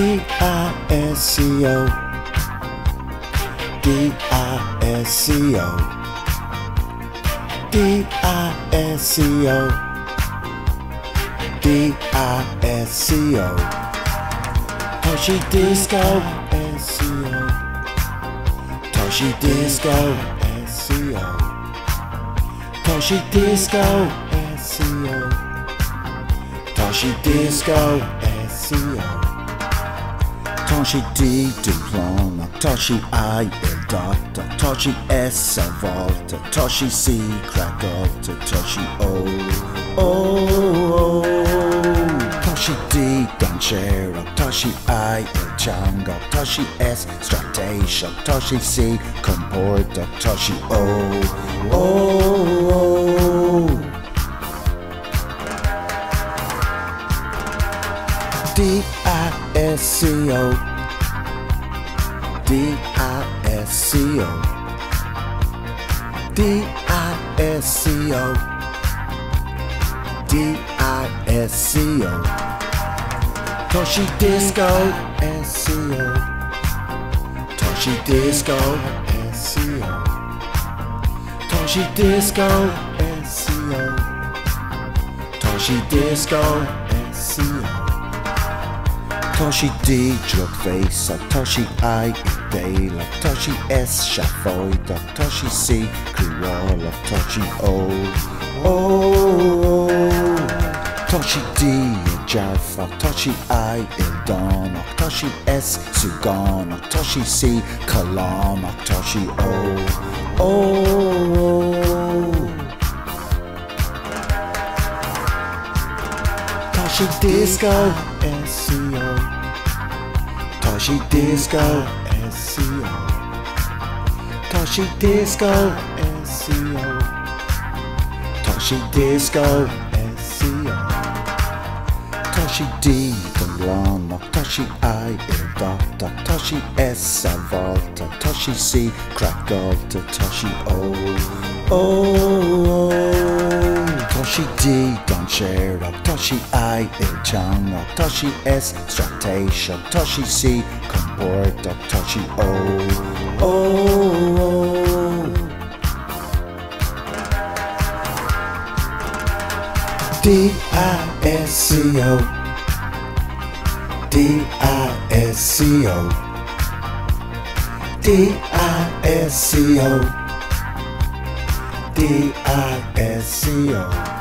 Disco, Disco, Disco, Disco, Toshi Disco, Toshi Disco, Toshi Disco, Toshi Disco, Toshi D diploma, Toshi I il doctor, Toshi S a volta, Toshi C cracolta, Toshi O, Toshi D dancero, Toshi I il jungle, Toshi S strategia, Toshi C comporta, Toshi O. Disco, Disco, Disco, Disco, Toshi Disco, Toshi Disco, Toshi Disco, Toshi Disco, Toshi D drug face, Toshi I idela, Toshi S schafoida, Toshi C cruola, Toshi O, Toshi D jarfa, Toshi I il dono, Toshi S sugono, Toshi C colonna, Toshi O. Toshi Disco, Toshi Disco, Toshi Disco, Toshi Disco, Toshi D Dolano, Toshi I il doctor, Toshi S a volta, Toshi C cracolta, Toshi O, Toshi D dancero, Toshi I il jungle, Toshi S strategia, Toshi C comporta, Toshi O. Disco, Disco, Disco, Disco.